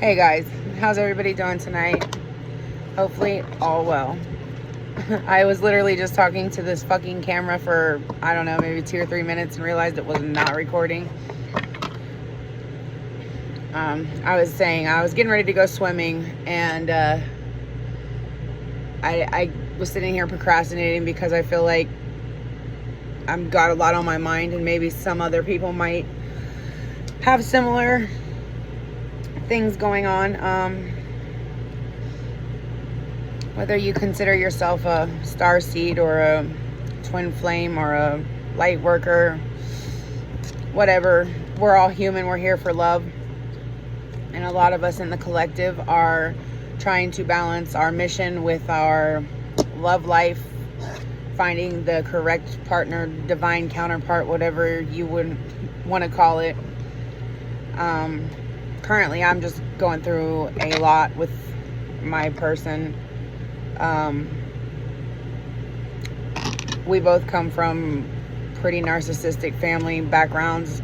Hey guys, how's everybody doing tonight? Hopefully all well. I was literally just talking to this fucking camera for, I don't know, maybe 2 or 3 minutes and realized it was not recording. I was saying I was getting ready to go swimming, and I was sitting here procrastinating because I feel like I've got a lot on my mind, and maybe some other people might have similar things going on. Whether you consider yourself a star seed or a twin flame or a light worker, whatever, we're all human. We're here for love. And a lot of us in the collective are trying to balance our mission with our love life, finding the correct partner, divine counterpart, whatever you would want to call it. Currently, I'm just going through a lot with my person. We both come from pretty narcissistic family backgrounds.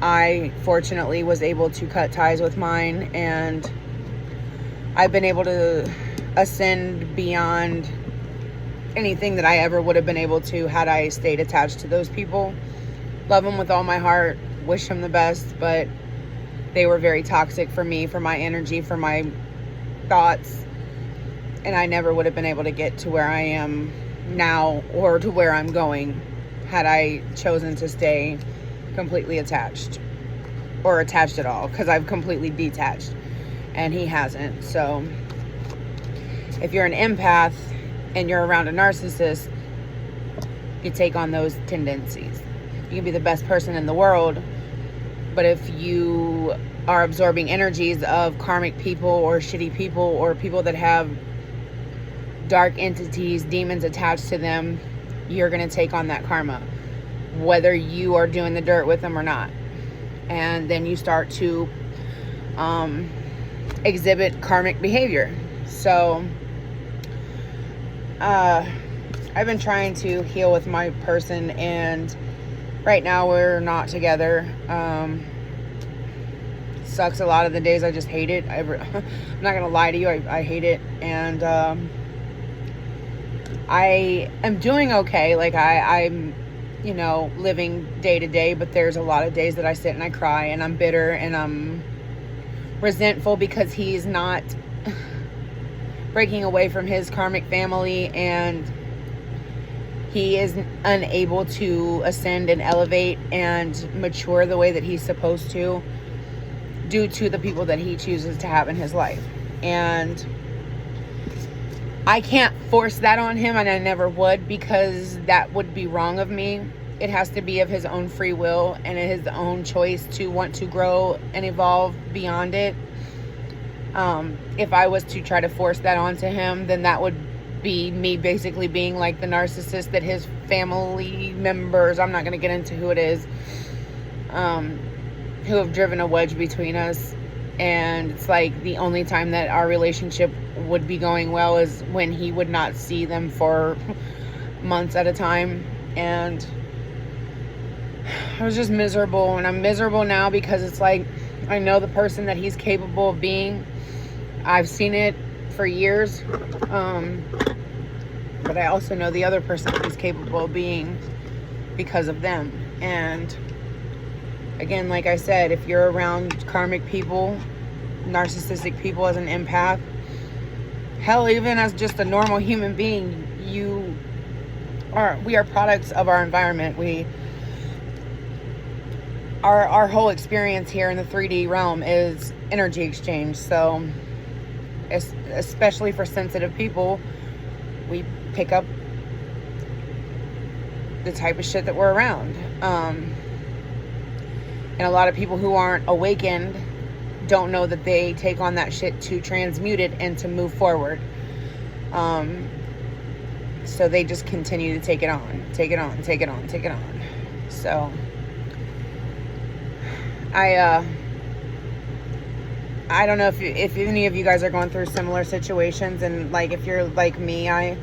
I fortunately was able to cut ties with mine, and I've been able to ascend beyond anything that I ever would have been able to had I stayed attached to those people. Love them with all my heart, wish them the best, but they were very toxic for me, for my energy, for my thoughts, and I never would have been able to get to where I am now or to where I'm going had I chosen to stay completely attached, or attached at all, because I've completely detached and he hasn't. So if you're an empath and you're around a narcissist, you take on those tendencies. You can be the best person in the world, but if you are absorbing energies of karmic people or shitty people or people that have dark entities, demons attached to them, you're going to take on that karma, whether you are doing the dirt with them or not. And then you start to exhibit karmic behavior. So I've been trying to heal with my person, and right now we're not together. Sucks a lot of the days. I just hate it. I'm not gonna lie to you. I hate it, and I am doing okay. Like I'm living day to day, but there's a lot of days that I sit and I cry and I'm bitter and I'm resentful because he's not breaking away from his karmic family, and he is unable to ascend and elevate and mature the way that he's supposed to due to the people that he chooses to have in his life. And I can't force that on him, and I never would, because that would be wrong of me. It has to be of his own free will and his own choice to want to grow and evolve beyond it. If I was to try to force that onto him, then that would be me basically being like the narcissist that his family members, I'm not going to get into who it is, who have driven a wedge between us. And it's like the only time that our relationship would be going well is when he would not see them for months at a time. And I was just miserable, and I'm miserable now because it's like I know the person that he's capable of being. I've seen it for years, but I also know the other person that he's capable of being because of them. And again, like I said, if you're around karmic people, narcissistic people as an empath, hell, even as just a normal human being, we are products of our environment. Our whole experience here in the 3D realm is energy exchange. So especially for sensitive people, we pick up the type of shit that we're around. And a lot of people who aren't awakened don't know that they take on that shit to transmute it and to move forward. So they just continue to take it on. So I don't know if any of you guys are going through similar situations, and like if you're like me, I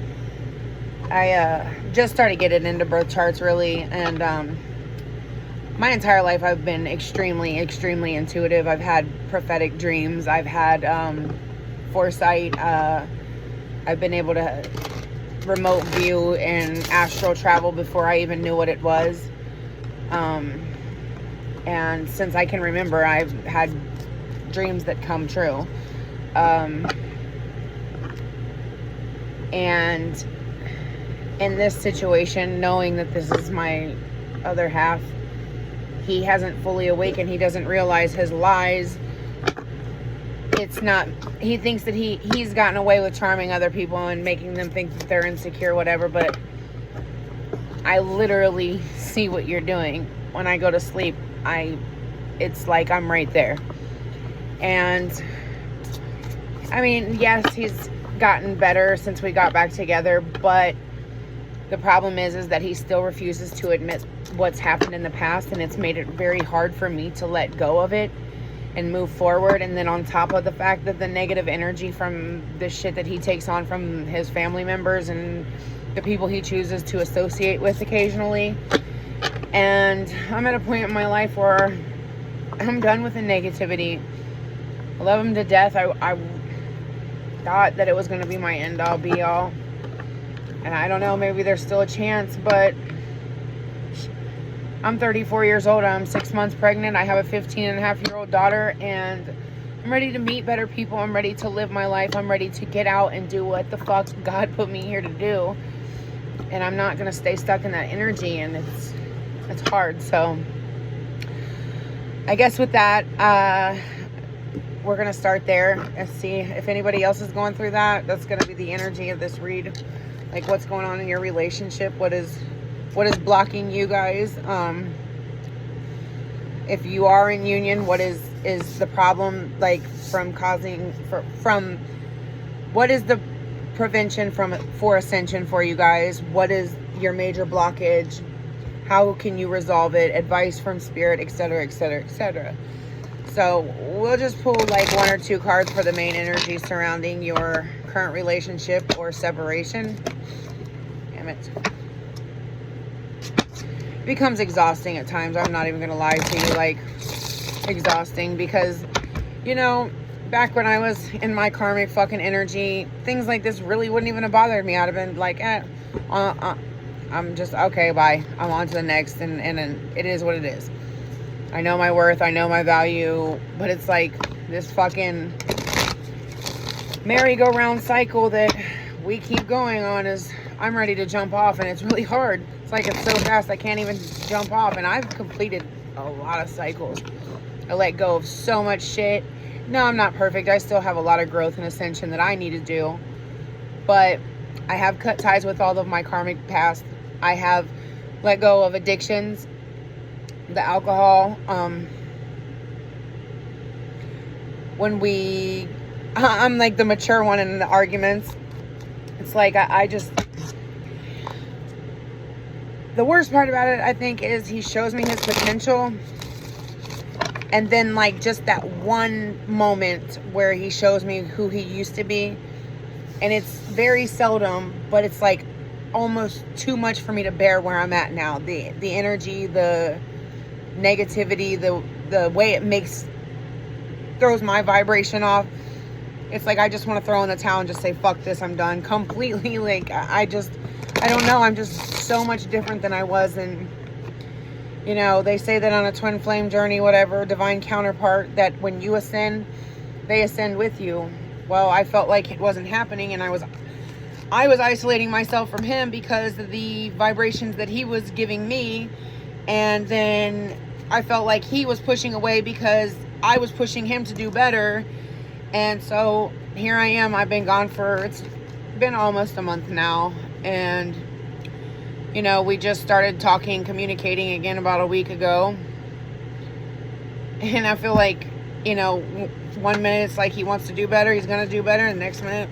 just started getting into birth charts really, and my entire life I've been extremely, extremely intuitive. I've had prophetic dreams. I've had foresight. I've been able to remote view and astral travel before I even knew what it was. And since I can remember, I've had dreams that come true. And in this situation, knowing that this is my other half, he hasn't fully awakened. He doesn't realize his lies. It's not, he thinks that he's gotten away with charming other people and making them think that they're insecure, whatever, but I literally see what you're doing. When I go to sleep, it's like I'm right there. And I mean, yes, he's gotten better since we got back together, but the problem is that he still refuses to admit what's happened in the past, and it's made it very hard for me to let go of it and move forward. And then on top of the fact that the negative energy from the shit that he takes on from his family members and the people he chooses to associate with occasionally. And I'm at a point in my life where I'm done with the negativity. I love him to death. I thought that it was going to be my end all be all. And I don't know, maybe there's still a chance, but I'm 34 years old. I'm 6 months pregnant. I have a 15-and-a-half-year-old daughter, and I'm ready to meet better people. I'm ready to live my life. I'm ready to get out and do what the fuck God put me here to do. And I'm not going to stay stuck in that energy, and it's hard. So I guess with that, we're going to start there and see if anybody else is going through that. That's going to be the energy of this read. Like, what's going on in your relationship? What is blocking you guys? If you are in union, what is the problem, like, from what is the prevention for ascension for you guys? What is your major blockage? How can you resolve it? Advice from spirit, etc., etc., etc. So we'll just pull like 1 or 2 cards for the main energy surrounding your current relationship or separation. Damn it. It becomes exhausting at times. I'm not even going to lie to you. Like, exhausting because, you know, back when I was in my karmic fucking energy, things like this really wouldn't even have bothered me. I'd have been like, I'm just, okay, bye. I'm on to the next, and it is what it is. I know my worth, I know my value, but it's like this fucking merry-go-round cycle that we keep going on is, I'm ready to jump off, and it's really hard. It's like it's so fast I can't even jump off, and I've completed a lot of cycles. I let go of so much shit. No, I'm not perfect. I still have a lot of growth and ascension that I need to do, but I have cut ties with all of my karmic past. I have let go of addictions, the alcohol. I'm like the mature one in the arguments. It's like I just, the worst part about it, I think, is he shows me his potential, and then like just that one moment where he shows me who he used to be, and it's very seldom, but it's like almost too much for me to bear where I'm at now. The energy, the negativity, the way it throws my vibration off. It's like I just want to throw in the towel and just say, fuck this, I'm done completely. Like, I don't know, I'm just so much different than I was. And you know, they say that on a twin flame journey, whatever, divine counterpart, that when you ascend, they ascend with you. Well, I felt like it wasn't happening, and I was isolating myself from him because of the vibrations that he was giving me. And then I felt like he was pushing away because I was pushing him to do better. And so here I am. I've been gone it's been almost a month now. And, you know, we just started talking, communicating again about a week ago. And I feel like, you know, 1 minute it's like he wants to do better, he's going to do better. And the next minute,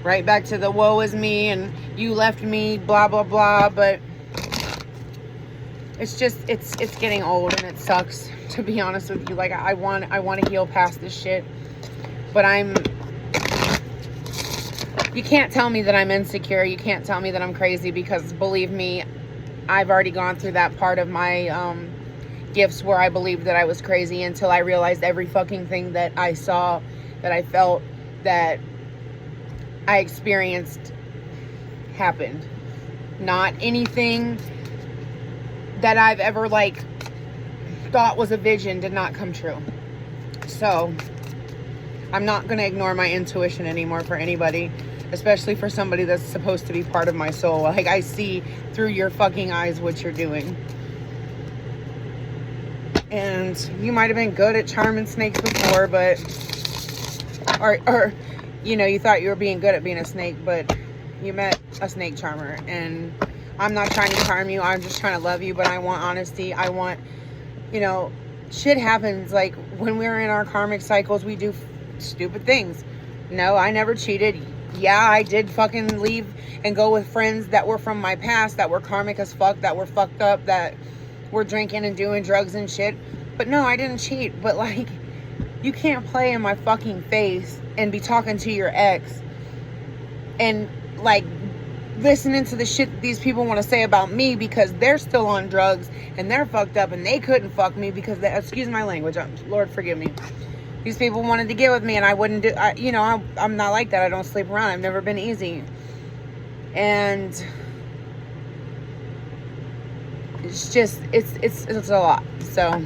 right back to the woe is me and you left me, blah, blah, blah. But it's just, it's getting old, and it sucks, to be honest with you. Like, I want to heal past this shit, but you can't tell me that I'm insecure. You can't tell me that I'm crazy, because believe me, I've already gone through that part of my gifts where I believed that I was crazy until I realized every fucking thing that I saw, that I felt, that I experienced happened. Not anything that I've ever like thought was a vision did not come true. So I'm not going to ignore my intuition anymore for anybody, especially for somebody that's supposed to be part of my soul. Like, I see through your fucking eyes what you're doing. And you might have been good at charming snakes before, but or you know, you thought you were being good at being a snake, but you met a snake charmer. And I'm not trying to charm you, I'm just trying to love you. But I want honesty. I want, you know, shit happens. Like, when we're in our karmic cycles, we do stupid things. No, I never cheated. Yeah, I did fucking leave and go with friends that were from my past, that were karmic as fuck, that were fucked up, that were drinking and doing drugs and shit. But no, I didn't cheat. But like, you can't play in my fucking face and be talking to your ex and like listening to the shit that these people want to say about me because they're still on drugs and they're fucked up and they couldn't fuck me because they, excuse my language, Lord forgive me. These people wanted to get with me and I wouldn't do, I'm not like that. I don't sleep around. I've never been easy. And it's just, it's a lot. So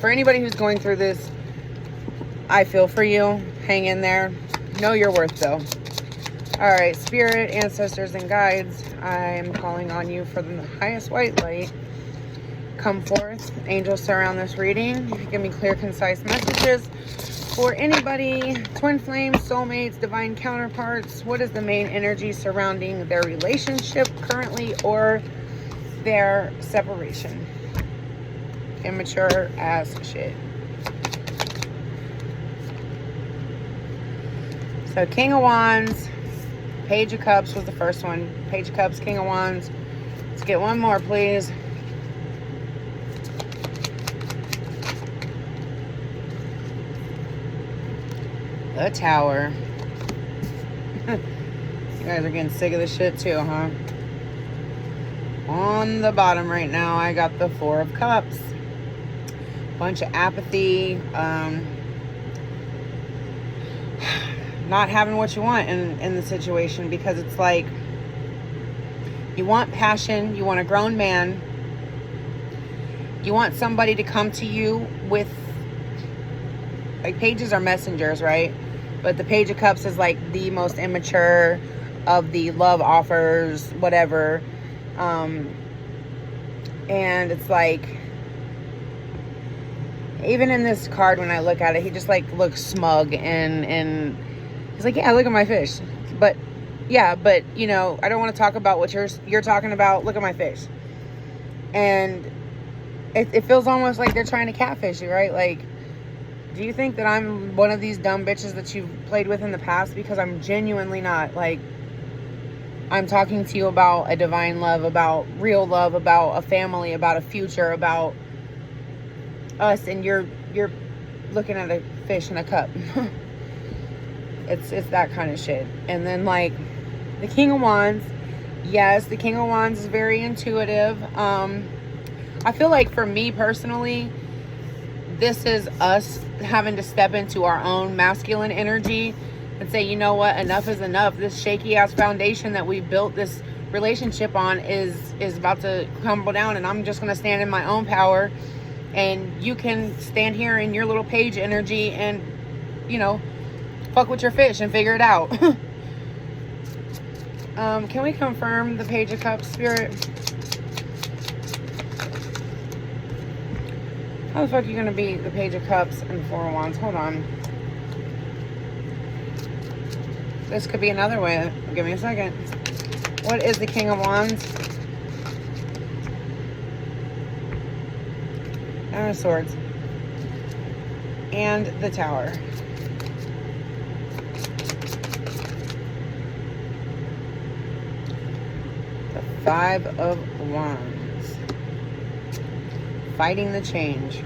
for anybody who's going through this, I feel for you. Hang in there. Know your worth though. All right, spirit, ancestors, and guides, I'm calling on you for the highest white light. Come forth. Angels surround this reading. Give me clear, concise messages for anybody, twin flames, soulmates, divine counterparts. What is the main energy surrounding their relationship currently or their separation? Immature as shit. So King of Wands, Page of Cups was the first one. Page of Cups, King of Wands. Let's get one more, please. The Tower. You guys are getting sick of this shit too, huh? On the bottom right now, I got the Four of Cups. Bunch of apathy. Not having what you want in the situation, because it's like you want passion, you want a grown man, you want somebody to come to you with, like, pages are messengers, right? But the Page of Cups is like the most immature of the love offers, whatever. And it's like, even in this card, when I look at it, he just like looks smug and he's like, yeah, look at my fish. But yeah, but you know, I don't want to talk about what you're talking about. Look at my fish. And it feels almost like they're trying to catfish you, right? Like, do you think that I'm one of these dumb bitches that you've played with in the past? Because I'm genuinely not. Like, I'm talking to you about a divine love, about real love, about a family, about a future, about us, and you're looking at a fish in a cup. It's that kind of shit. And then like the King of Wands, yes, the King of Wands is very intuitive. I feel like for me personally, this is us having to step into our own masculine energy and say, you know what, enough is enough. This shaky ass foundation that we built this relationship on is about to crumble down, and I'm just gonna stand in my own power, and you can stand here in your little page energy and, you know, fuck with your fish and figure it out. Can we confirm the Page of Cups, Spirit? How the fuck are you gonna be the Page of Cups and the Four of Wands? Hold on. This could be another way. Give me a second. What is the King of Wands? Nine of Swords. And the Tower. The Five of Wands. Fighting the change.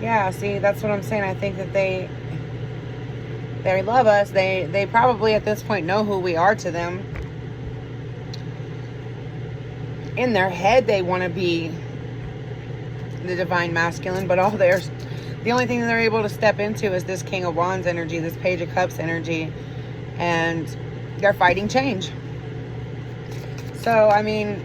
Yeah, see, that's what I'm saying. I think that they love us. They probably at this point know who we are to them. in their head they want to be the divine masculine, but the only thing that they're able to step into is this King of Wands energy, this Page of Cups energy, and they're fighting change. So I mean,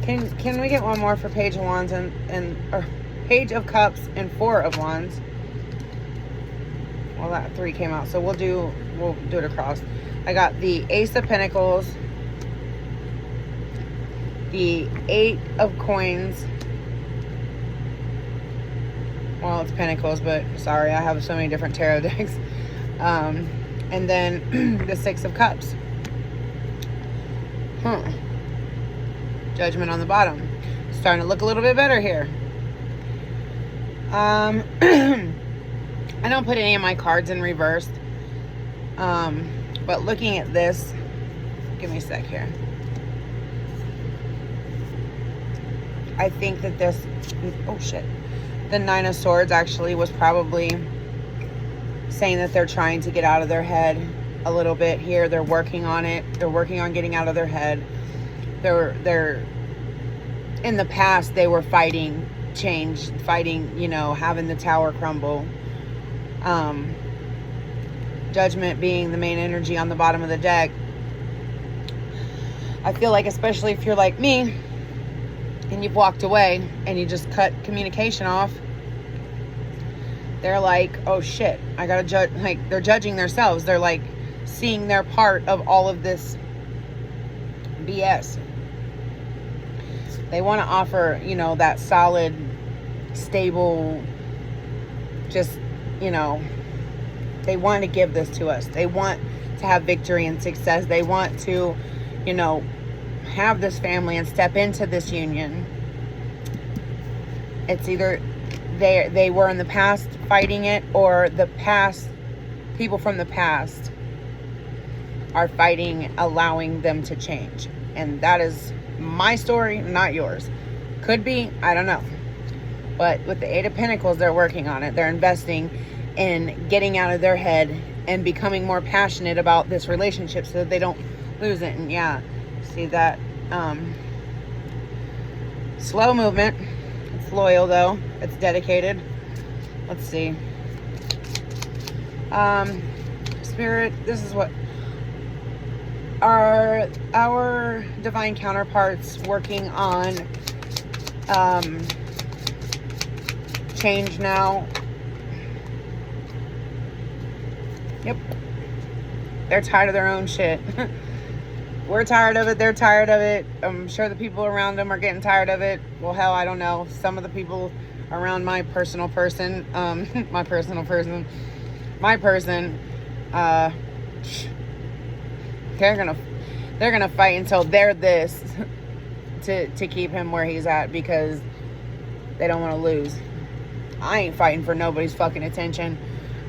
can we get one more for Page of Wands or Page of Cups and Four of Wands? Well, that 3 came out, so we'll do it across. I got the Ace of Pentacles, the 8 of Coins. Well, it's Pentacles, but sorry, I have so many different tarot decks. And then the 6 of Cups. Judgment on the bottom. Starting to look a little bit better here. I don't put any of my cards in reverse. But looking at this, give me a sec here. I think that this, oh shit. The 9 of Swords actually was probably saying that they're trying to get out of their head a little bit here. They're working on it. They're working on getting out of their head. They're in the past, they were fighting change, fighting, you know, having the tower crumble. Judgment being the main energy on the bottom of the deck. I feel like, especially if you're like me and you've walked away and you just cut communication off, they're like, oh shit, I gotta judge. Like, they're judging themselves. They're like seeing their part of all of this BS. They want to offer, you know, that solid, stable, just, you know, they want to give this to us. They want to have victory and success. They want to, you know, have this family and step into this union. It's either they were in the past fighting it, or the past, people from the past are fighting, allowing them to change. And that is my story, not yours. Could be, I don't know. But with the 8 of Pentacles, they're working on it. They're investing in getting out of their head and becoming more passionate about this relationship so that they don't lose it. And yeah, see that slow movement. It's loyal though. It's dedicated. Let's see. Spirit, this is what are our divine counterparts working on change now. Yep. They're tired of their own shit. We're tired of it. They're tired of it. I'm sure the people around them are getting tired of it. Well, hell, I don't know. Some of the people around my person, they're gonna fight until they're this to keep him where he's at, because they don't want to lose. I ain't fighting for nobody's fucking attention.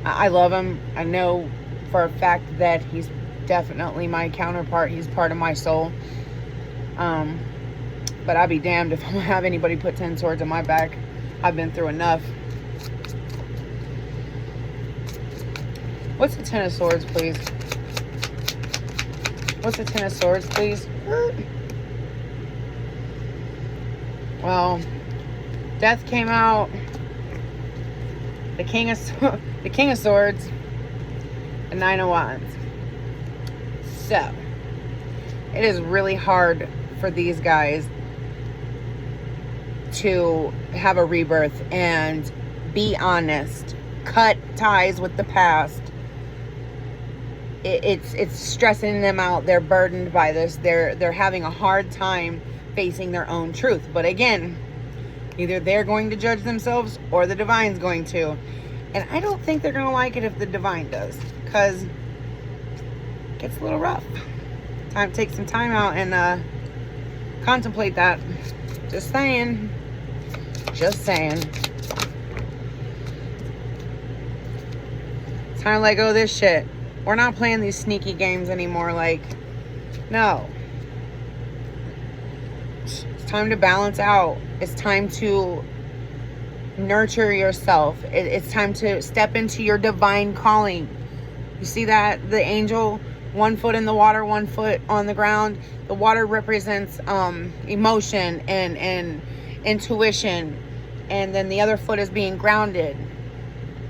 I love him. I know for a fact that he's definitely my counterpart. He's part of my soul. But I'd be damned if I'm gonna have anybody put 10 swords on my back. I've been through enough. What's the 10 of Swords, please? What's the 10 of Swords, please? Well, Death came out. The King of Swords. The 9 of Wands. So, it is really hard for these guys to have a rebirth and be honest. Cut ties with the past. It's stressing them out. They're burdened by this. They're having a hard time facing their own truth. But again, either they're going to judge themselves or the divine's going to. And I don't think they're going to like it if the divine does, because it gets a little rough. Time to take some time out and contemplate that. Just saying. Just saying. Time to let go of this shit. We're not playing these sneaky games anymore. Like, no. It's time to balance out. It's time to nurture yourself. It's time to step into your divine calling. You see that? The angel 1 foot in the water, 1 foot on the ground. The water represents emotion and intuition, and then the other foot is being grounded.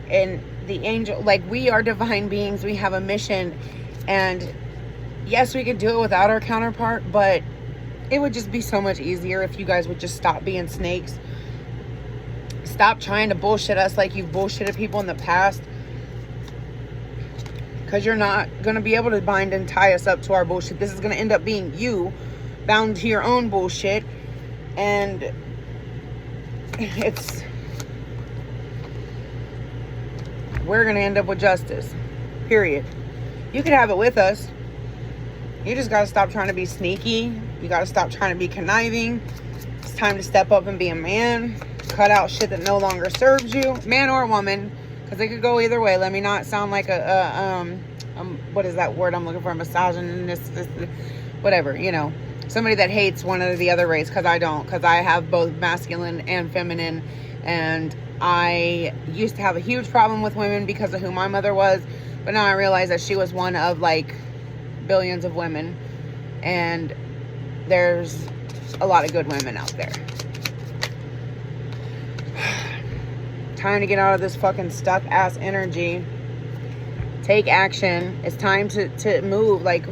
And the angel, like, we are divine beings, we have a mission, and yes, we could do it without our counterpart, but it would just be so much easier if you guys would just stop being snakes. Stop trying to bullshit us like you've bullshitted people in the past, because you're not going to be able to bind and tie us up to our bullshit. This is going to end up being you bound to your own bullshit, and we're going to end up with justice, period. You could have it with us. You just got to stop trying to be sneaky. You got to stop trying to be conniving. It's time to step up and be a man. Cut out shit that no longer serves you, man or woman, because it could go either way. Let me not sound like what is that word I'm looking for? Misogynist, whatever, you know, somebody that hates one or the other race, because I don't, because I have both masculine and feminine, and I used to have a huge problem with women because of who my mother was, but now I realize that she was one of like billions of women, and there's a lot of good women out there. Time to get out of this fucking stuck ass energy. Take action. It's time to move. Like,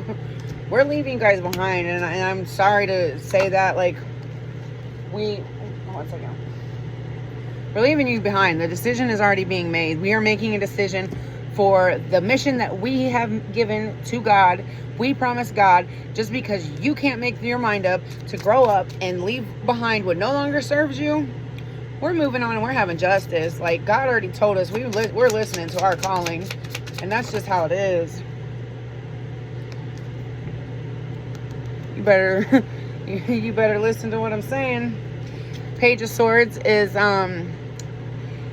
we're leaving you guys behind, and I'm sorry to say that. Like, one second. We're leaving you behind. The decision is already being made. We are making a decision for the mission that we have given to God. We promise God, just because you can't make your mind up to grow up and leave behind what no longer serves you, we're moving on and we're having justice. Like, God already told us we're listening to our calling, and that's just how it is. You better listen to what I'm saying. Page of Swords is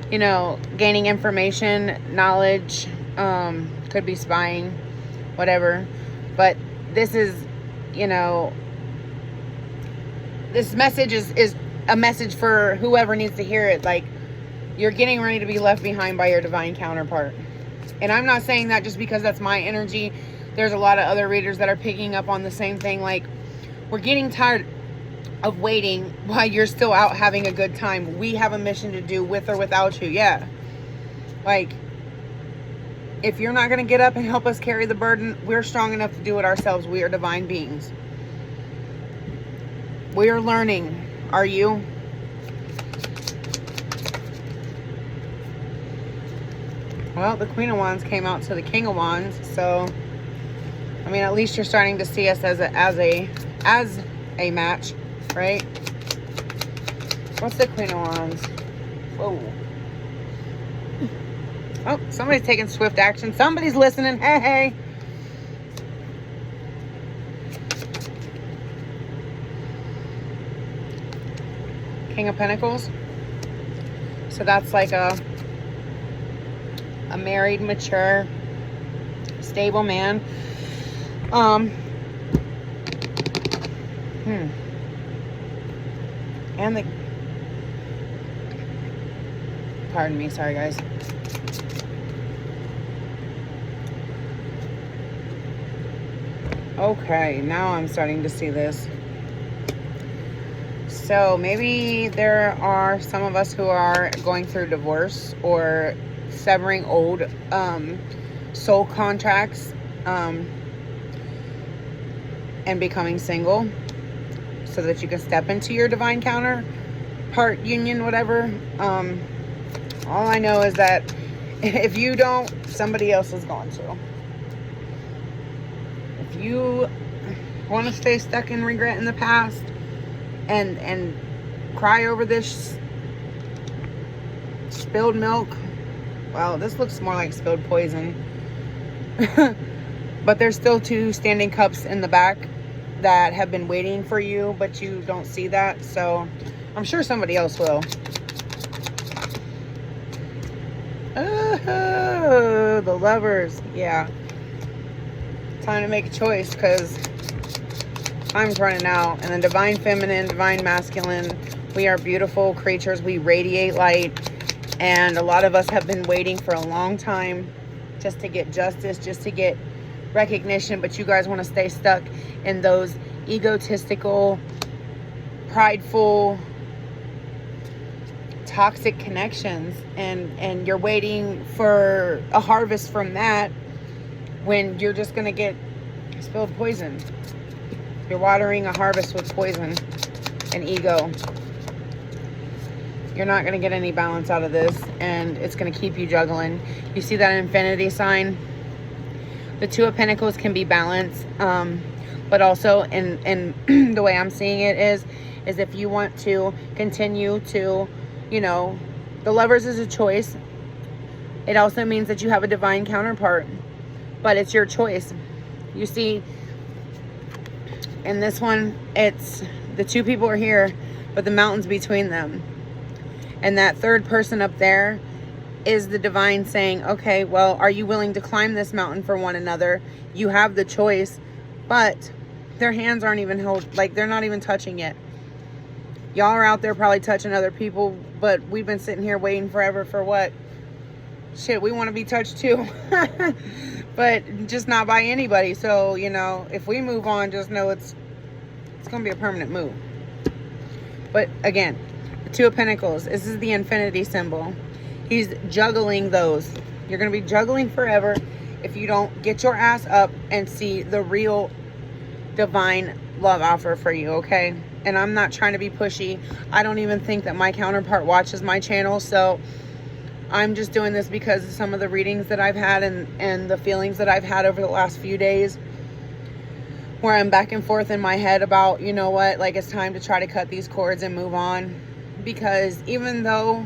gaining information, knowledge, could be spying, whatever. But this is, this message is a message for whoever needs to hear it. Like, you're getting ready to be left behind by your divine counterpart. And I'm not saying that just because that's my energy. There's a lot of other readers that are picking up on the same thing. Like, we're getting tired of waiting while you're still out having a good time. We have a mission to do with or without you. Yeah. Like, if you're not going to get up and help us carry the burden, we're strong enough to do it ourselves. We are divine beings. We are learning. Are you? Well, the Queen of Wands came out to the King of Wands, so I mean, at least you're starting to see us as a match, right? What's the Queen of Wands? Whoa. Oh, somebody's taking swift action. Somebody's listening. Hey. King of Pentacles. So that's like a married, mature, stable man. And pardon me, sorry guys. Okay, now I'm starting to see this. So maybe there are some of us who are going through divorce or severing old soul contracts and becoming single so that you can step into your divine counterpart union, whatever. All I know is that if you don't, somebody else is going to. If you want to stay stuck in regret in the past and cry over this spilled milk, well, this looks more like spilled poison. But there's still 2 standing cups in the back that have been waiting for you, but you don't see that. So I'm sure somebody else will. Oh, the Lovers. Yeah. Time to make a choice, because time's running out. And the divine feminine, divine masculine, we are beautiful creatures. We radiate light. And a lot of us have been waiting for a long time just to get justice, just to get recognition, but you guys want to stay stuck in those egotistical, prideful, toxic connections, and you're waiting for a harvest from that when you're just going to get spilled poison. You're watering a harvest with poison and ego. You're not going to get any balance out of this, and it's going to keep you juggling. You see that infinity sign? The Two of Pentacles can be balanced, but also in the way I'm seeing it is if you want to continue to, the Lovers is a choice. It also means that you have a divine counterpart, but it's your choice. You see, in this one, it's the two people are here, but the mountain's between them. And that third person up there is the divine saying, okay, well, are you willing to climb this mountain for one another? You have the choice, but their hands aren't even held, like they're not even touching yet. Y'all are out there probably touching other people, but we've been sitting here waiting forever for what? Shit, we want to be touched too. But just not by anybody. So, if we move on, just know it's going to be a permanent move. But again, the Two of Pentacles, this is the infinity symbol. He's juggling those. You're going to be juggling forever if you don't get your ass up and see the real divine love offer for you, okay? And I'm not trying to be pushy. I don't even think that my counterpart watches my channel, so I'm just doing this because of some of the readings that I've had and the feelings that I've had over the last few days, where I'm back and forth in my head about, like it's time to try to cut these cords and move on. Because even though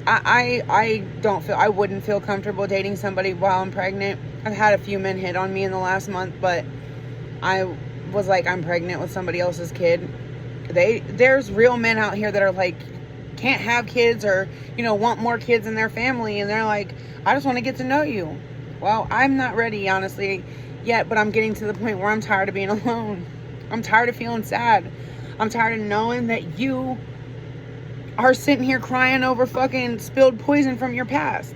I wouldn't feel comfortable dating somebody while I'm pregnant. I've had a few men hit on me in the last month, but I was like, I'm pregnant with somebody else's kid. There's real men out here that are like, can't have kids or, want more kids in their family. And they're like, I just want to get to know you. Well, I'm not ready, honestly, yet, but I'm getting to the point where I'm tired of being alone. I'm tired of feeling sad. I'm tired of knowing that you are sitting here crying over fucking spilled poison from your past.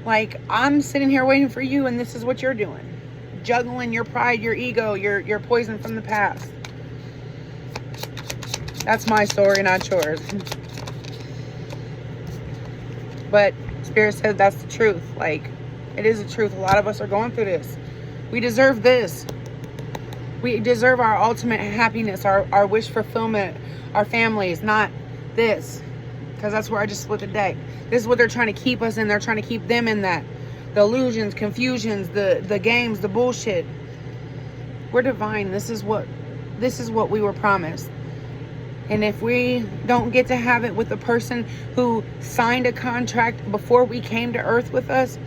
Like, I'm sitting here waiting for you, and this is what you're doing. Juggling your pride, your ego, your poison from the past. That's my story, not yours. But Spirit said that's the truth. Like, it is the truth. A lot of us are going through this. We deserve this. We deserve our ultimate happiness, our wish fulfillment, our families, not this. Because that's where I just split the deck. This is what they're trying to keep us in. They're trying to keep them in that. The illusions, confusions, the games, the bullshit. We're divine. This is what we were promised. And if we don't get to have it with the person who signed a contract before we came to earth with us,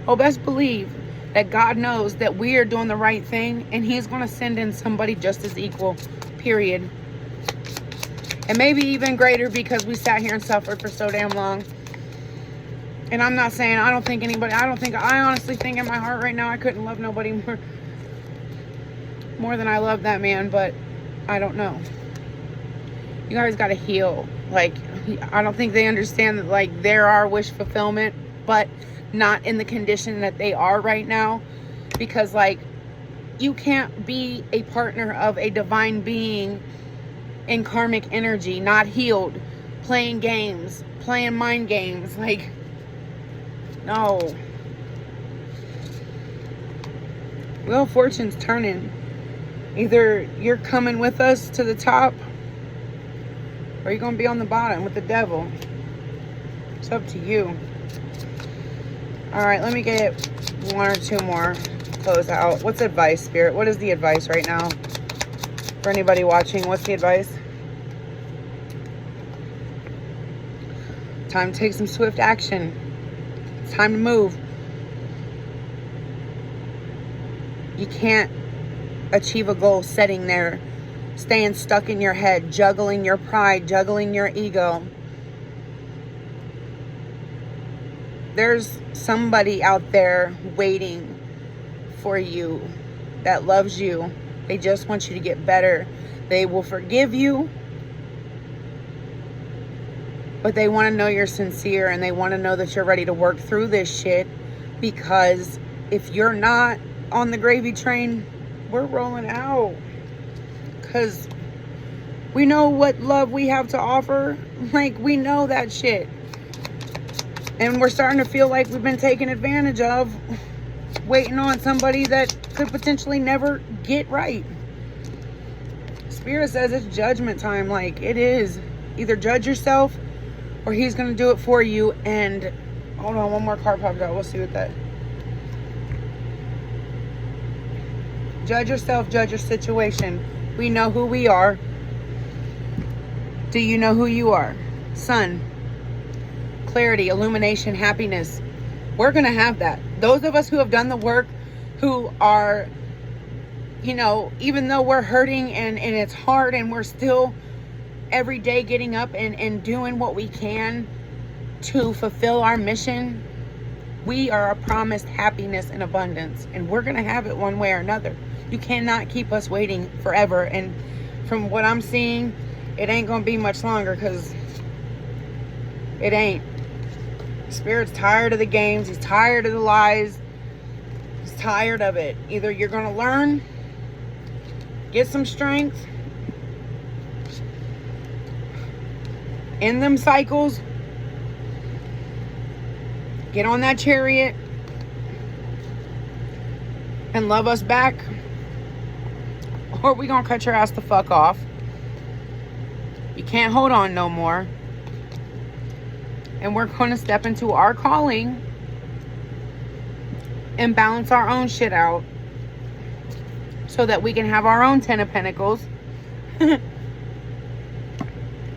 oh, best believe that God knows that we are doing the right thing, and He's going to send in somebody just as equal, period. And maybe even greater, because we sat here and suffered for so damn long. And I'm not saying I honestly think in my heart right now I couldn't love nobody more than I love that man, but I don't know. You guys got to heal. Like, I don't think they understand that, like, there are wish fulfillment, but not in the condition that they are right now. Because, like, you can't be a partner of a divine being in karmic energy, not healed, playing games, playing mind games. Like, no. Wheel of Fortune's turning. Either you're coming with us to the top, or you're going to be on the bottom with the devil. It's up to you. Alright, let me get one or two more. Close out. What's advice, Spirit? What is the advice right now? For anybody watching, what's the advice? Time to take some swift action. It's time to move. You can't achieve a goal sitting there, staying stuck in your head, juggling your pride, juggling your ego. There's somebody out there waiting for you that loves you. They just want you to get better. They will forgive you, but they want to know you're sincere, and they want to know that you're ready to work through this shit Because if you're not on the gravy train, we're rolling out. Because we know what love we have to offer. Like, we know that shit. And we're starting to feel like we've been taken advantage of, waiting on somebody that could potentially never get right. Spirit says it's judgment time. Like, it is. Either judge yourself or he's going to do it for you. And hold on, one more card popped out. We'll see what that. Judge yourself, judge your situation. We know who we are. Do you know who you are? Sun. Clarity, illumination, happiness. We're going to have that. Those of us who have done the work, who are, you know, even though we're hurting and it's hard and we're still every day getting up and doing what we can to fulfill our mission, we are promised happiness and abundance. And we're going to have it one way or another. You cannot keep us waiting forever. And from what I'm seeing, it ain't going to be much longer, because it ain't. Spirit's tired of the games. He's tired of the lies. He's tired of it. Either you're going to learn, get some strength, end them cycles, get on that chariot, and love us back, or we going to cut your ass the fuck off. You can't hold on no more. And we're going to step into our calling and balance our own shit out so that we can have our own 10 of Pentacles.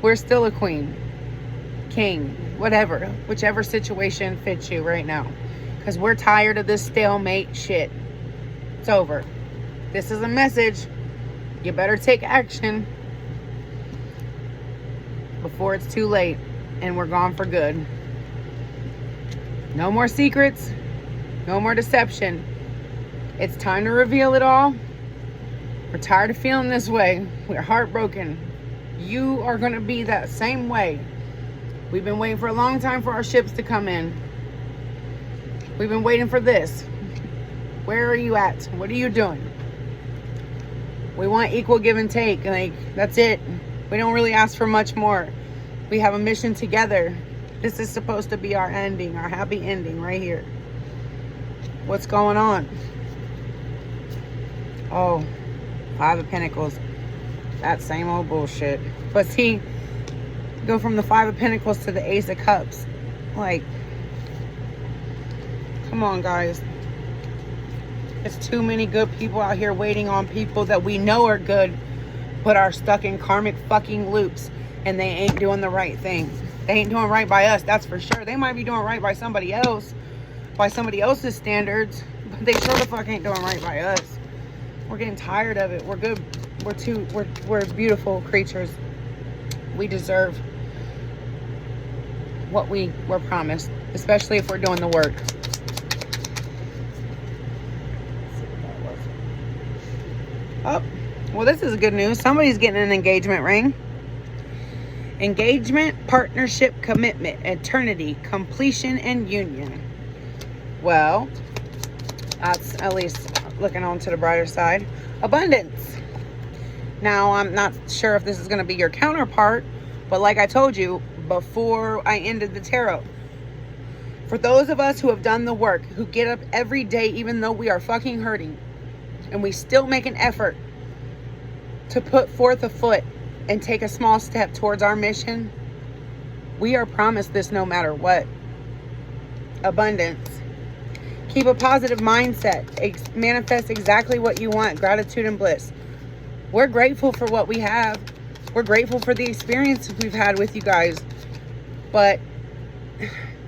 We're still a queen, king, whatever, whichever situation fits you right now. Because we're tired of this stalemate shit. It's over. This is a message. You better take action before it's too late and we're gone for good. No more secrets. No more deception. It's time to reveal it all. We're tired of feeling this way. We're heartbroken. You are going to be that same way. We've been waiting for a long time for our ships to come in. We've been waiting for this. Where are you at? What are you doing? We want equal give and take. Like, that's it. We don't really ask for much more. We have a mission together. This is supposed to be our ending, our happy ending right here. What's going on? Oh, 5 of Pentacles. That same old bullshit. But see, go from the 5 of Pentacles to the Ace of Cups. Like, come on, guys. There's too many good people out here waiting on people that we know are good, but are stuck in karmic fucking loops. And they ain't doing the right thing. They ain't doing right by us, that's for sure. They might be doing right by somebody else, by somebody else's standards, but they sure the fuck ain't doing right by us. We're getting tired of it. We're good. We're beautiful creatures. We deserve what we were promised, especially if we're doing the work. Oh, well, this is good news. Somebody's getting an engagement ring. Engagement, partnership, commitment, eternity, completion, and union. Well, that's at least looking on to the brighter side. Abundance. Now, I'm not sure if this is going to be your counterpart, but like I told you before I ended the tarot, for those of us who have done the work, who get up every day even though we are fucking hurting, and we still make an effort to put forth a foot and take a small step towards our mission, we are promised this no matter what. Abundance. Keep a positive mindset. Manifest exactly what you want. Gratitude and bliss. We're grateful for what we have. We're grateful for the experience we've had with you guys. But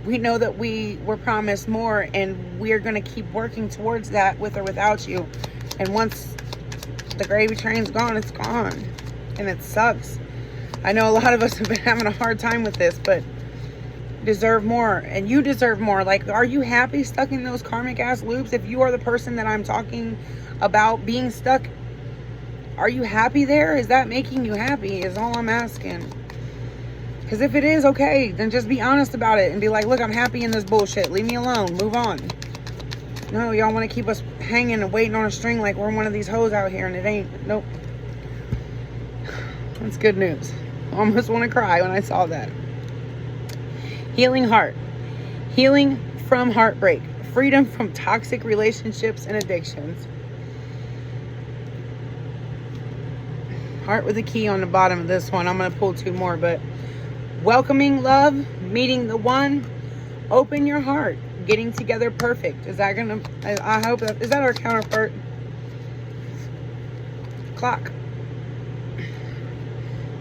we know that we were promised more, and we're going to keep working towards that with or without you. And once the gravy train's gone, it's gone. And it sucks. I know a lot of us have been having a hard time with this, but deserve more. And you deserve more. Like, are you happy stuck in those karmic ass loops? If you are the person that I'm talking about being stuck, are you happy there? Is that making you happy? Is all I'm asking. Because if it is, okay, then just be honest about it and be like, look, I'm happy in this bullshit. Leave me alone. Move on. No, y'all want to keep us hanging and waiting on a string like we're one of these hoes out here, and it ain't. Nope. That's good news. I almost want to cry when I saw that. Healing heart. Healing from heartbreak. Freedom from toxic relationships and addictions. Heart with a key on the bottom of this one. I'm going to pull 2 more, but welcoming love, meeting the one, open your heart, getting together perfect. Is that going to, I hope, is that our counterpart? Clock.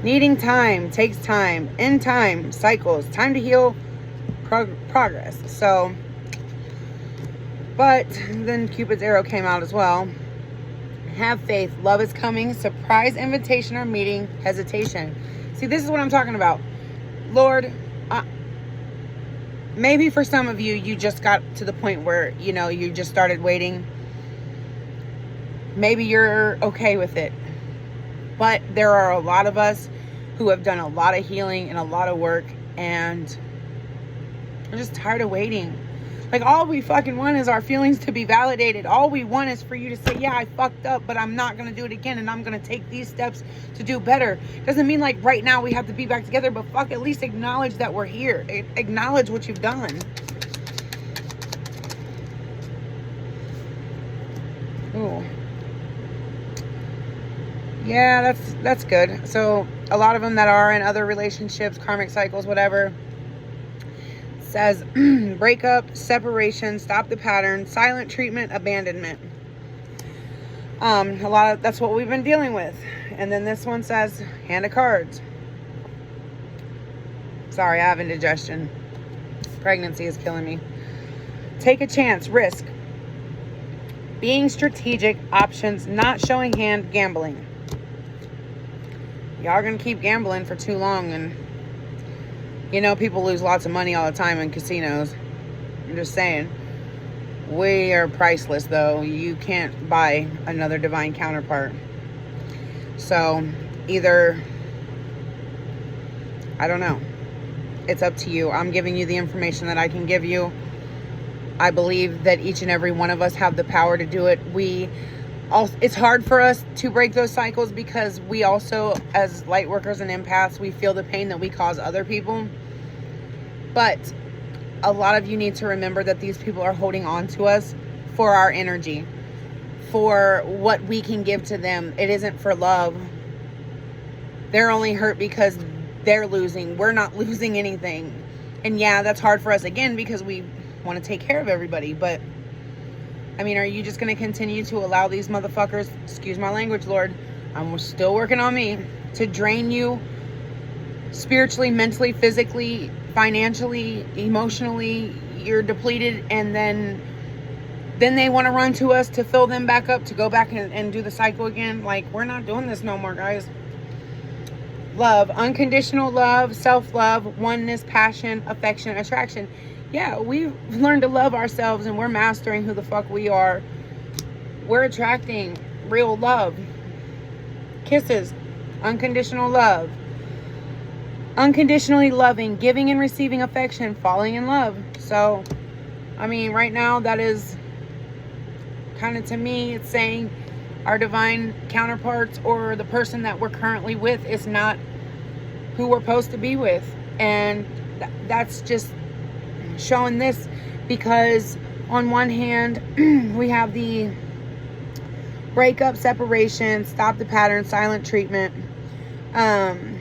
Needing time, takes time, in time, cycles, time to heal, progress. So, but then Cupid's arrow came out as well. Have faith, love is coming, surprise invitation or meeting, hesitation. See, this is what I'm talking about. Lord, maybe for some of you, you just got to the point where, you know, you just started waiting. Maybe you're okay with it. But there are a lot of us who have done a lot of healing and a lot of work, and we're just tired of waiting. Like, all we fucking want is our feelings to be validated. All we want is for you to say, yeah, I fucked up, but I'm not going to do it again, and I'm going to take these steps to do better. Doesn't mean like right now we have to be back together, but fuck, at least acknowledge that we're here. Acknowledge what you've done. Ooh. Yeah, that's good. So a lot of them that are in other relationships, karmic cycles, whatever, says breakup, separation, stop the pattern, silent treatment, abandonment. A lot of that's what we've been dealing with. And then this one says hand of cards. Sorry, I have indigestion. Pregnancy is killing me. Take a chance, risk. Being strategic, options, not showing hand, gambling. Y'all are gonna keep gambling for too long, and you know, people lose lots of money all the time in casinos. I'm just saying. We are priceless, though. You can't buy another divine counterpart. So, either, I don't know. It's up to you. I'm giving you the information that I can give you. I believe that each and every one of us have the power to do it. It's hard for us to break those cycles because we also, as light workers and empaths, we feel the pain that we cause other people. But a lot of you need to remember that these people are holding on to us for our energy, for what we can give to them. It isn't for love. They're only hurt because they're losing. We're not losing anything. And yeah, that's hard for us again because we want to take care of everybody. But I mean, are you just going to continue to allow these motherfuckers, excuse my language, Lord, I'm still working on me, to drain you spiritually, mentally, physically, financially, emotionally? You're depleted, and then they want to run to us to fill them back up, to go back and do the cycle again. Like, we're not doing this no more, guys. Love, unconditional love, self-love, oneness, passion, affection, attraction. Yeah, we've learned to love ourselves, and we're mastering who the fuck we are. We're attracting real love. Kisses, unconditional love. Unconditionally loving, giving and receiving affection, falling in love. So, I mean, right now, that is kind of, to me, it's saying our divine counterparts or the person that we're currently with is not who we're supposed to be with. And that's just showing this, because on one hand we have the breakup, separation, stop the pattern, silent treatment, the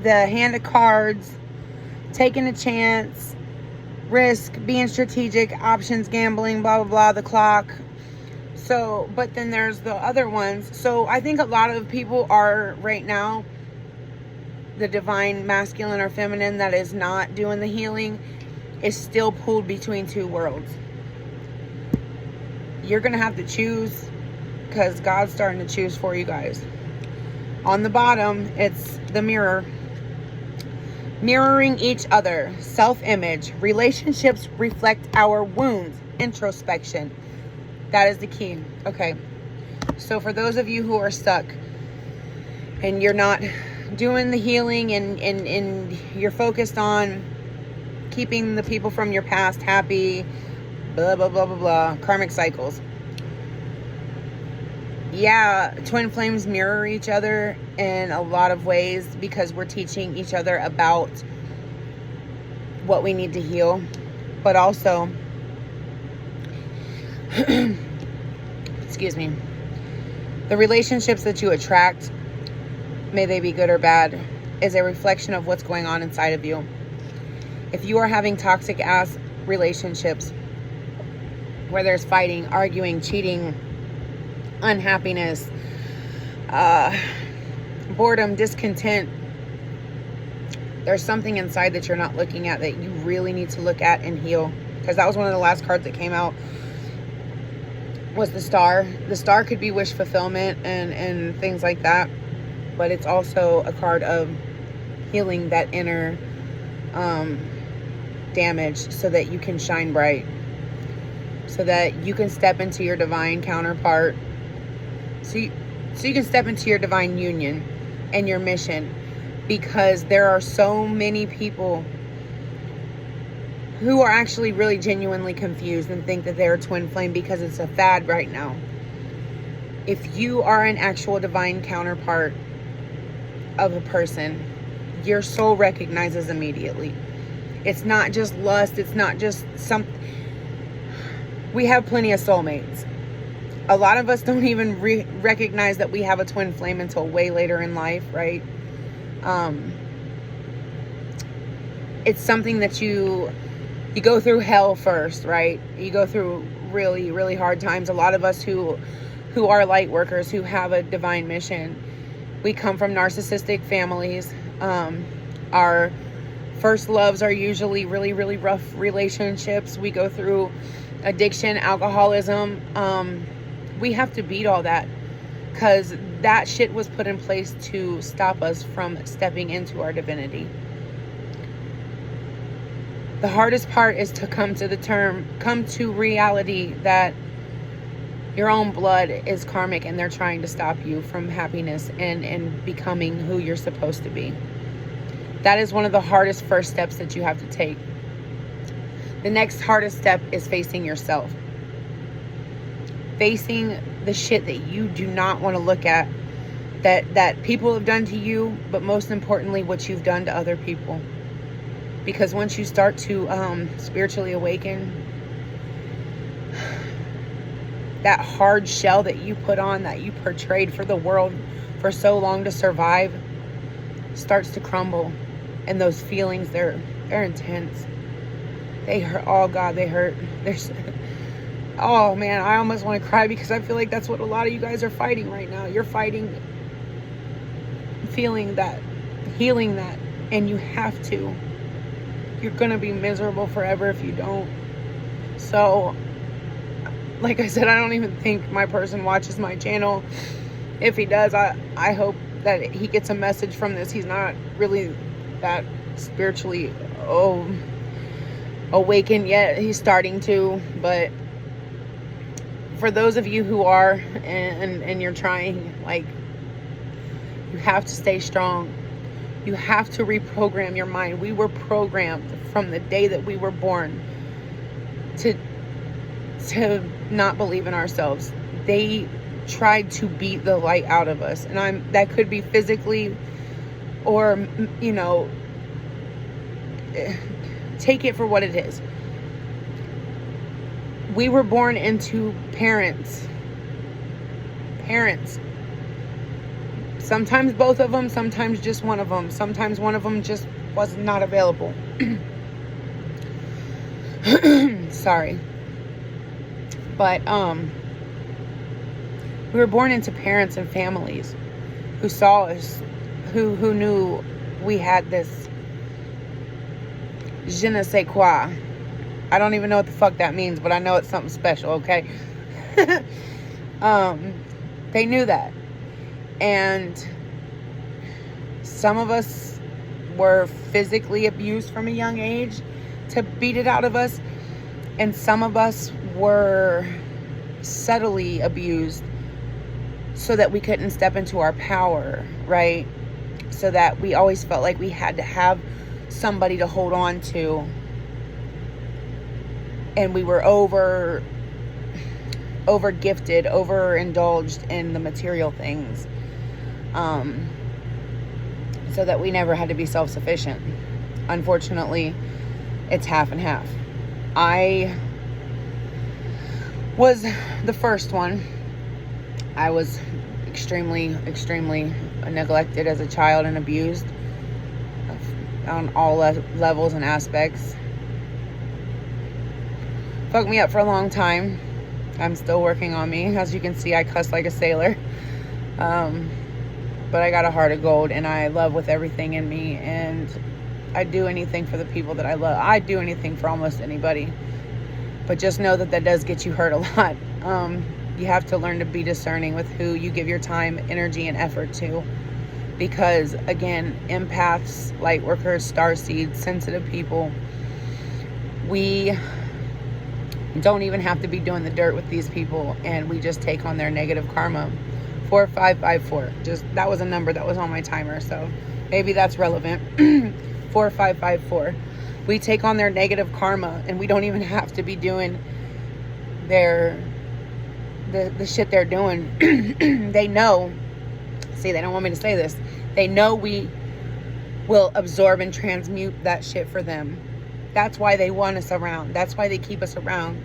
hand of cards, taking a chance, risk, being strategic, options, gambling, blah blah blah, the clock. So, but then there's the other ones. So I think a lot of people are right now, the divine masculine or feminine that is not doing the healing, is still pulled between two worlds. You're going to have to choose, because God's starting to choose for you guys. On the bottom, it's the mirror. Mirroring each other. Self-image. Relationships reflect our wounds. Introspection. That is the key. Okay. So for those of you who are stuck and you're not doing the healing and you're focused on keeping the people from your past happy, blah, blah, blah, blah, blah. Karmic cycles. Yeah, twin flames mirror each other in a lot of ways because we're teaching each other about what we need to heal. But also, excuse me, the relationships that you attract, may they be good or bad, is a reflection of what's going on inside of you. If you are having toxic ass relationships where there's fighting, arguing, cheating, unhappiness, boredom, discontent, there's something inside that you're not looking at that you really need to look at and heal. Because that was one of the last cards that came out, was the Star. The Star could be wish fulfillment and things like that, but it's also a card of healing that inner damage so that you can shine bright, so that you can step into your divine counterpart, so you can step into your divine union and your mission. Because there are so many people who are actually really genuinely confused and think that they're a twin flame because it's a fad right now. If you are an actual divine counterpart of a person, your soul recognizes immediately. It's not just lust. It's not just something. We have plenty of soulmates. A lot of us don't even recognize that we have a twin flame until way later in life, right? It's something that you go through hell first, right? You go through really, really hard times. A lot of us who are light workers, who have a divine mission, we come from narcissistic families. Our first loves are usually really, really rough relationships. We go through addiction, alcoholism. We have to beat all that because that shit was put in place to stop us from stepping into our divinity. The hardest part is to come to reality that your own blood is karmic and they're trying to stop you from happiness and becoming who you're supposed to be. That is one of the hardest first steps that you have to take. The next hardest step is facing yourself. Facing the shit that you do not want to look at, that people have done to you, but most importantly, what you've done to other people. Because once you start to spiritually awaken, that hard shell that you put on, that you portrayed for the world for so long to survive, starts to crumble. And those feelings, they're intense. They hurt. Oh God, they hurt. Oh man, I almost want to cry because I feel like that's what a lot of you guys are fighting right now. You're fighting feeling that, healing that, and you have to. You're gonna be miserable forever if you don't. So, like I said, I don't even think my person watches my channel. If he does, I hope that he gets a message from this. He's not really that spiritually awakened yet. He's starting to, but for those of you who are and you're trying, like, you have to stay strong. You have to reprogram your mind. We were programmed from the day that we were born to not believe in ourselves. They tried to beat the light out of us, and that could be physically, or take it for what it is. We were born into parents. Sometimes both of them, sometimes just one of them. Sometimes one of them just was not available. Sorry. But we were born into parents and families who saw us, who knew we had this je ne sais quoi. I don't even know what the fuck that means, but I know it's something special, okay? They knew that. And some of us were physically abused from a young age to beat it out of us. And some of us were subtly abused so that we couldn't step into our power, right? So that we always felt like we had to have somebody to hold on to. and we were over gifted, overindulged in the material things, so that we never had to be self-sufficient. Unfortunately, it's half and half. I was the first one. I was extremely neglected as a child and abused on all levels and aspects. Fucked me up for a long time. I'm still working on me. As you can see, I cuss like a sailor. But I got a heart of gold, and I love with everything in me, and I do anything for the people that I love. I do anything for almost anybody. But just know that does get you hurt a lot. You have to learn to be discerning with who you give your time, energy, and effort to. Because, again, empaths, light workers, starseeds, sensitive people, we don't even have to be doing the dirt with these people, and we just take on their negative karma. 4554. Just, that was a number that was on my timer, so maybe that's relevant. 4554. We take on their negative karma, and we don't even have to be doing the shit they're doing. They know. See, they don't want me to say this. They know we will absorb and transmute that shit for them. That's why they want us around. That's why they keep us around.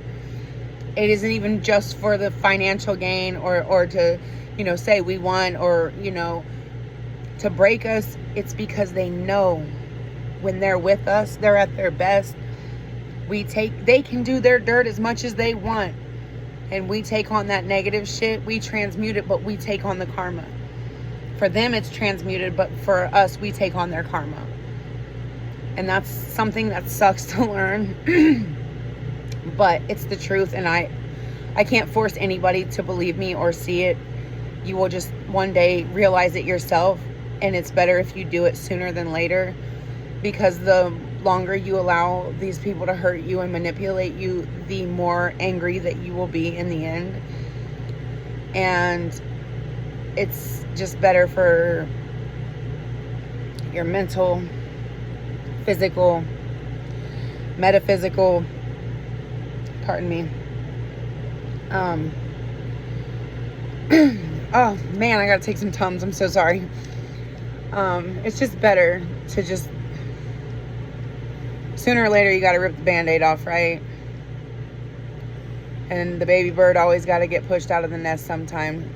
It isn't even just for the financial gain or to, say we won or, to break us. It's because they know when they're with us, they're at their best. They can do their dirt as much as they want. And we take on that negative shit. We transmute it, but we take on the karma. For them, it's transmuted, but for us, we take on their karma. And that's something that sucks to learn. But it's the truth, and I can't force anybody to believe me or see it. You will just one day realize it yourself, and it's better if you do it sooner than later, because the longer you allow these people to hurt you and manipulate you, the more angry that you will be in the end. And it's just better for your mental, physical, metaphysical, pardon me. Oh man, I gotta take some Tums. I'm so sorry. It's just better to just, sooner or later you gotta rip the Band-Aid off, right? And the baby bird always gotta get pushed out of the nest sometime.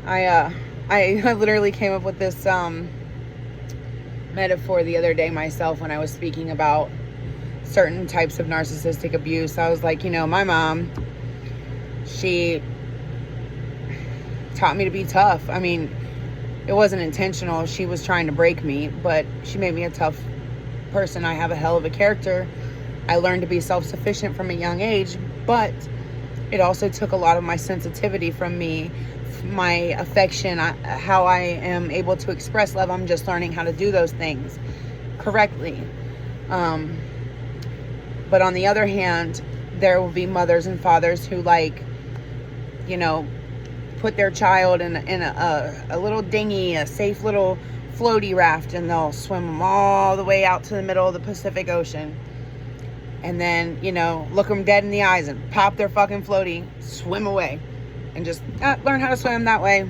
I literally came up with this metaphor the other day myself when I was speaking about certain types of narcissistic abuse. I was like, my mom, she taught me to be tough. I mean, it wasn't intentional. She was trying to break me, but she made me a tough person. I have a hell of a character. I learned to be self-sufficient from a young age, but it also took a lot of my sensitivity from me, my affection, how I am able to express love. I'm just learning how to do those things correctly. But on the other hand, there will be mothers and fathers who put their child in a little dinghy, a safe little floaty raft, and they'll swim them all the way out to the middle of the Pacific Ocean. And then, look them dead in the eyes and pop their fucking floaty, swim away, and just learn how to swim that way.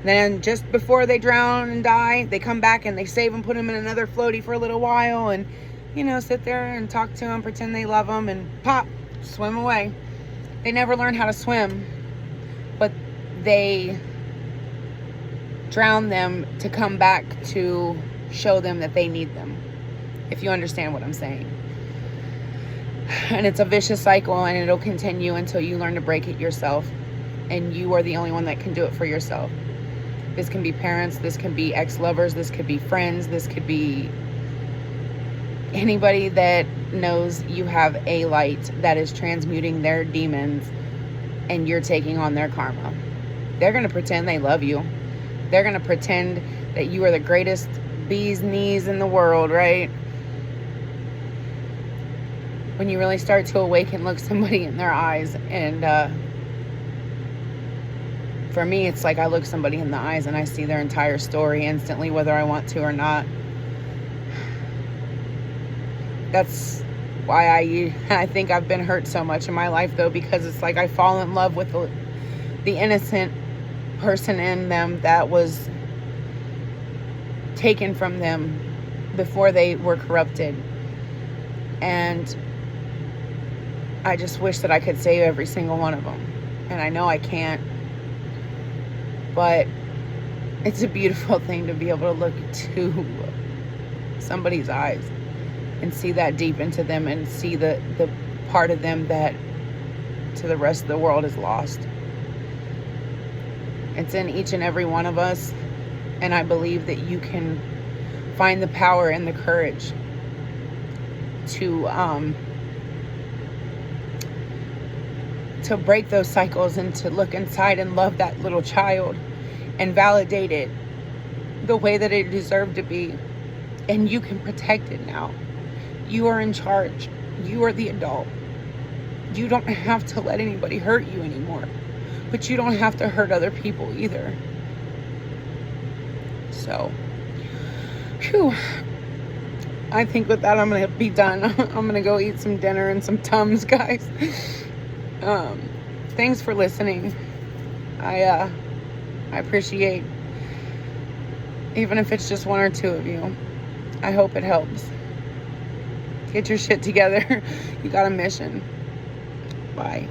Then just before they drown and die, they come back and they save them, put them in another floaty for a little while, and, sit there and talk to them, pretend they love them, and pop, swim away. They never learn how to swim, but they drown them to come back to show them that they need them, if you understand what I'm saying. And it's a vicious cycle, and it'll continue until you learn to break it yourself, and you are the only one that can do it for yourself. This can be parents, this can be ex-lovers, this could be friends, this could be anybody that knows you have a light that is transmuting their demons, and you're taking on their karma. They're going to pretend they love you. They're going to pretend that you are the greatest bee's knees in the world, right? When you really start to awaken, look somebody in their eyes, and for me, it's like I look somebody in the eyes and I see their entire story instantly, whether I want to or not. That's why I think I've been hurt so much in my life, though, because it's like I fall in love with the innocent person in them that was taken from them before they were corrupted. And I just wish that I could save every single one of them. And I know I can't. But it's a beautiful thing to be able to look to somebody's eyes and see that deep into them and see the part of them that to the rest of the world is lost. It's in each and every one of us. And I believe that you can find the power and the courage to break those cycles and to look inside and love that little child and validate it the way that it deserved to be. And you can protect it now. You are in charge. You are the adult. You don't have to let anybody hurt you anymore. But you don't have to hurt other people either. So, whew. I think with that, I'm going to be done. I'm going to go eat some dinner and some Tums, guys. Thanks for listening. I appreciate, even if it's just one or two of you. I hope it helps. Get your shit together. You got a mission. Bye.